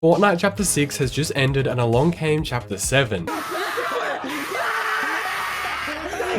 Fortnite Chapter 6 has just ended and along came Chapter 7.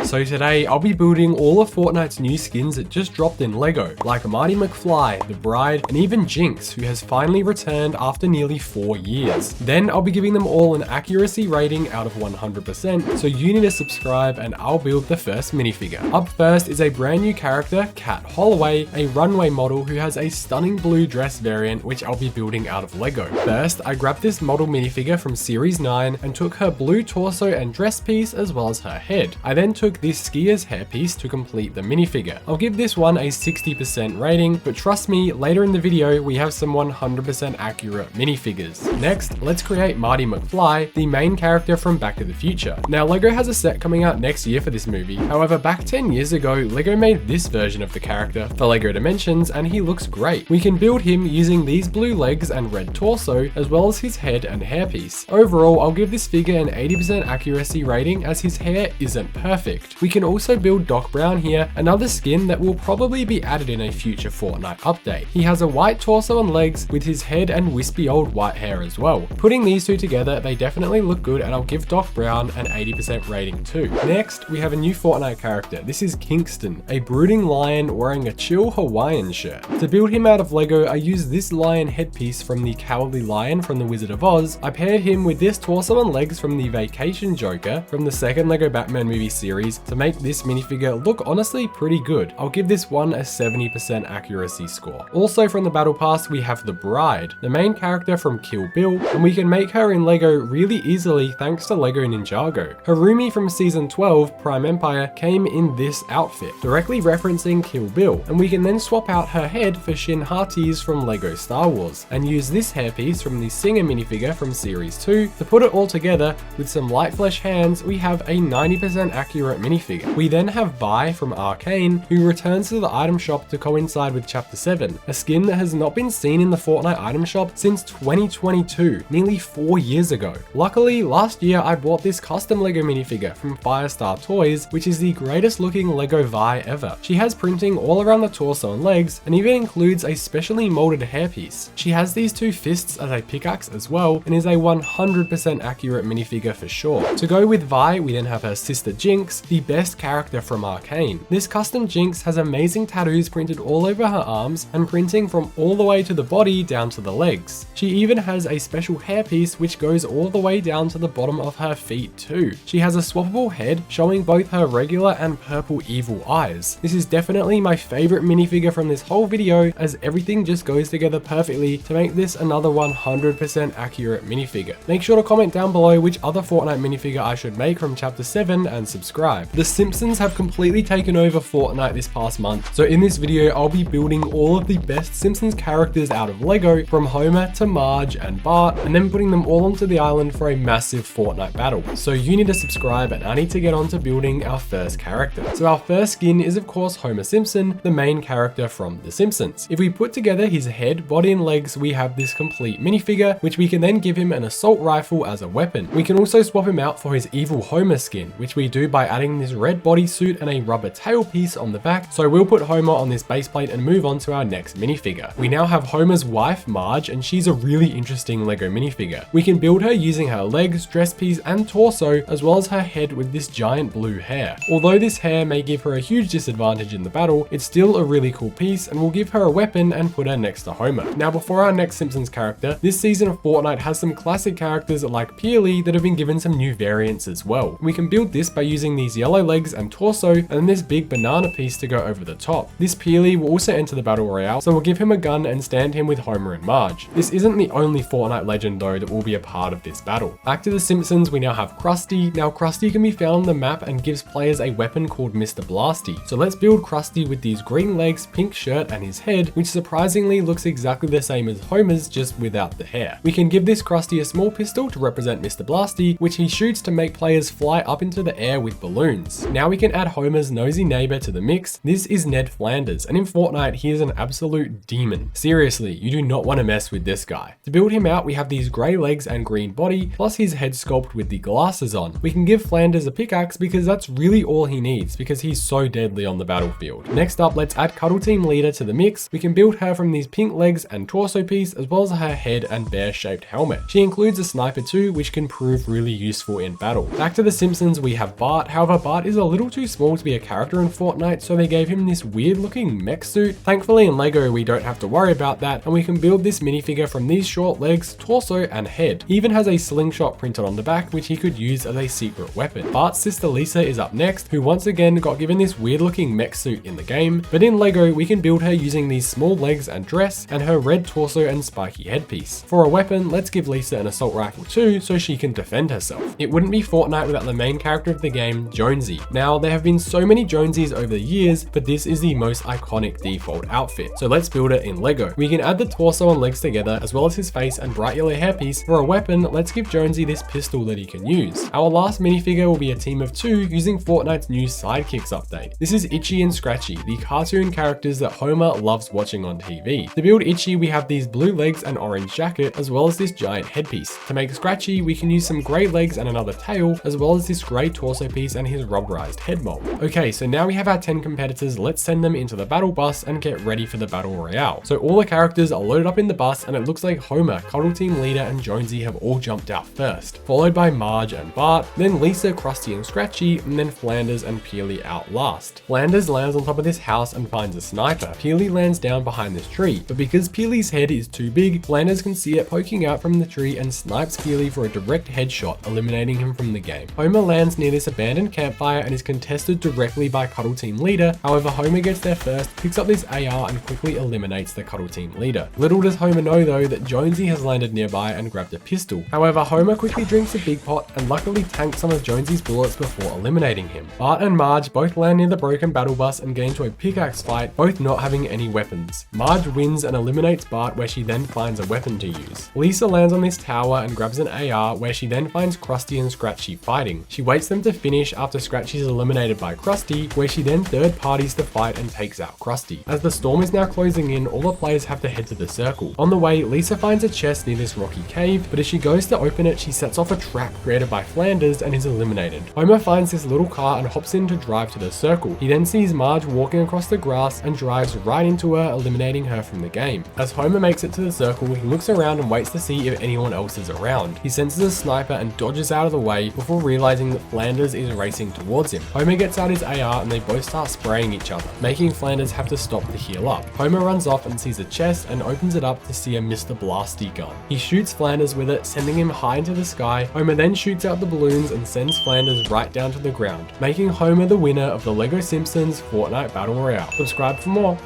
So today, I'll be building all of Fortnite's new skins that just dropped in LEGO, like Marty McFly, the Bride, and even Jinx, who has finally returned after nearly 4 years. Then I'll be giving them all an accuracy rating out of 100%, so you need to subscribe and I'll build the first minifigure. Up first is a brand new character, Cat Holloway, a runway model who has a stunning blue dress variant which I'll be building out of LEGO. First, I grabbed this model minifigure from Series 9 and took her blue torso and dress piece as well as her head. I then took this skier's hairpiece to complete the minifigure. I'll give this one a 60% rating, but trust me, later in the video we have some 100% accurate minifigures. Next, let's create Marty McFly, the main character from Back to the Future. Now LEGO has a set coming out next year for this movie, however back 10 years ago LEGO made this version of the character for LEGO Dimensions and he looks great. We can build him using these blue legs and red torso as well as his head and hairpiece. Overall, I'll give this figure an 80% accuracy rating as his hair isn't perfect. We can also build Doc Brown here, another skin that will probably be added in a future Fortnite update. He has a white torso and legs with his head and wispy old white hair as well. Putting these two together, they definitely look good and I'll give Doc Brown an 80% rating too. Next, we have a new Fortnite character. This is Kingston, a brooding lion wearing a chill Hawaiian shirt. To build him out of LEGO, I used this lion headpiece from the Cowardly Lion from The Wizard of Oz. I paired him with this torso and legs from the Vacation Joker from the second LEGO Batman movie series to make this minifigure look honestly pretty good. I'll give this one a 70% accuracy score. Also from the Battle Pass, we have the Bride, the main character from Kill Bill, and we can make her in LEGO really easily thanks to LEGO Ninjago. Harumi from Season 12, Prime Empire, came in this outfit, directly referencing Kill Bill, and we can then swap out her head for Shin Hati's from LEGO Star Wars, and use this hairpiece from the Singer minifigure from Series 2. To put it all together, with some light flesh hands, we have a 90% accurate minifigure. We then have Vi from Arcane, who returns to the item shop to coincide with Chapter 7, a skin that has not been seen in the Fortnite item shop since 2022, nearly 4 years ago. Luckily, last year I bought this custom LEGO minifigure from Firestar Toys, which is the greatest looking LEGO Vi ever. She has printing all around the torso and legs, and even includes a specially molded hairpiece. She has these two fists as a pickaxe as well, and is a 100% accurate minifigure for sure. To go with Vi, we then have her sister Jinx, the best character from Arcane. This custom Jinx has amazing tattoos printed all over her arms and printing from all the way to the body down to the legs. She even has a special hairpiece which goes all the way down to the bottom of her feet too. She has a swappable head showing both her regular and purple evil eyes. This is definitely my favorite minifigure from this whole video as everything just goes together perfectly to make this another 100% accurate minifigure. Make sure to comment down below which other Fortnite minifigure I should make from Chapter 7 and subscribe. The Simpsons have completely taken over Fortnite this past month, so in this video I'll be building all of the best Simpsons characters out of LEGO, from Homer to Marge and Bart, and then putting them all onto the island for a massive Fortnite battle. So you need to subscribe and I need to get on to building our first character. So our first skin is of course Homer Simpson, the main character from The Simpsons. If we put together his head, body and legs, we have this complete minifigure, which we can then give him an assault rifle as a weapon. We can also swap him out for his evil Homer skin, which we do by adding this red bodysuit and a rubber tailpiece on the back. So we'll put Homer on this base plate and move on to our next minifigure. We now have Homer's wife, Marge, and she's a really interesting LEGO minifigure. We can build her using her legs, dress piece, and torso, as well as her head with this giant blue hair. Although this hair may give her a huge disadvantage in the battle, it's still a really cool piece and we'll give her a weapon and put her next to Homer. Now before our next Simpsons character, this season of Fortnite has some classic characters like Peely that have been given some new variants as well. We can build this by using these yellow legs and torso, and then this big banana piece to go over the top. This Peely will also enter the battle royale, so we'll give him a gun and stand him with Homer and Marge. This isn't the only Fortnite legend though that will be a part of this battle. Back to the Simpsons, we now have Krusty. Now Krusty can be found on the map and gives players a weapon called Mr. Blasty. So let's build Krusty with these green legs, pink shirt, and his head, which surprisingly looks exactly the same as Homer's, just without the hair. We can give this Krusty a small pistol to represent Mr. Blasty, which he shoots to make players fly up into the air with balloons. balloons. Now we can add Homer's nosy neighbor to the mix. This is Ned Flanders, and in Fortnite, he is an absolute demon. Seriously, you do not want to mess with this guy. To build him out, we have these grey legs and green body, plus his head sculpt with the glasses on. We can give Flanders a pickaxe because that's really all he needs, because he's so deadly on the battlefield. Next up, let's add Cuddle Team Leader to the mix. We can build her from these pink legs and torso piece, as well as her head and bear-shaped helmet. She includes a sniper too, which can prove really useful in battle. Back to the Simpsons, we have Bart. However, Bart is a little too small to be a character in Fortnite, so they gave him this weird looking mech suit. Thankfully in LEGO we don't have to worry about that, and we can build this minifigure from these short legs, torso and head. He even has a slingshot printed on the back, which he could use as a secret weapon. Bart's sister Lisa is up next, who once again got given this weird looking mech suit in the game, but in LEGO we can build her using these small legs and dress, and her red torso and spiky headpiece. For a weapon, let's give Lisa an assault rifle too, so she can defend herself. It wouldn't be Fortnite without the main character of the game, Jonesy. Now, there have been so many Jonesies over the years, but this is the most iconic default outfit, so let's build it in LEGO. We can add the torso and legs together, as well as his face and bright yellow hairpiece. For a weapon, let's give Jonesy this pistol that he can use. Our last minifigure will be a team of 2 using Fortnite's new Sidekicks update. This is Itchy and Scratchy, the cartoon characters that Homer loves watching on TV. To build Itchy, we have these blue legs and orange jacket, as well as this giant headpiece. To make Scratchy, we can use some grey legs and another tail, as well as this grey torso piece and his rubberized head mold. Okay, so now we have our 10 competitors. Let's send them into the battle bus and get ready for the battle royale. So all the characters are loaded up in the bus, and it looks like Homer, Cuddle Team Leader and Jonesy have all jumped out first, followed by Marge and Bart, then Lisa, Krusty and Scratchy, and then Flanders and Peely out last. Flanders lands on top of this house and finds a sniper. Peely lands down behind this tree, but because Peely's head is too big, Flanders can see it poking out from the tree and snipes Peely for a direct headshot, eliminating him from the game. Homer lands near this abandoned campfire and is contested directly by Cuddle Team Leader. However, Homer gets there first, picks up this AR and quickly eliminates the Cuddle Team Leader. Little does Homer know though that Jonesy has landed nearby and grabbed a pistol. However, Homer quickly drinks a big pot and luckily tanks some of Jonesy's bullets before eliminating him. Bart and Marge both land near the broken battle bus and get into a pickaxe fight, both not having any weapons. Marge wins and eliminates Bart, where she then finds a weapon to use. Lisa lands on this tower and grabs an AR, where she then finds Krusty and Scratchy fighting. She waits them to finish after Scratchy is eliminated by Krusty, where she then third parties the fight and takes out Krusty. As the storm is now closing in, all the players have to head to the circle. On the way, Lisa finds a chest near this rocky cave, but as she goes to open it, she sets off a trap created by Flanders and is eliminated. Homer finds this little car and hops in to drive to the circle. He then sees Marge walking across the grass and drives right into her, eliminating her from the game. As Homer makes it to the circle, he looks around and waits to see if anyone else is around. He senses a sniper and dodges out of the way before realizing that Flanders is racing towards him. Homer gets out his AR and they both start spraying each other, making Flanders have to stop to heal up. Homer runs off and sees a chest and opens it up to see a Mr. Blasty gun. He shoots Flanders with it, sending him high into the sky. Homer then shoots out the balloons and sends Flanders right down to the ground, making Homer the winner of the LEGO Simpsons Fortnite Battle Royale. Subscribe for more.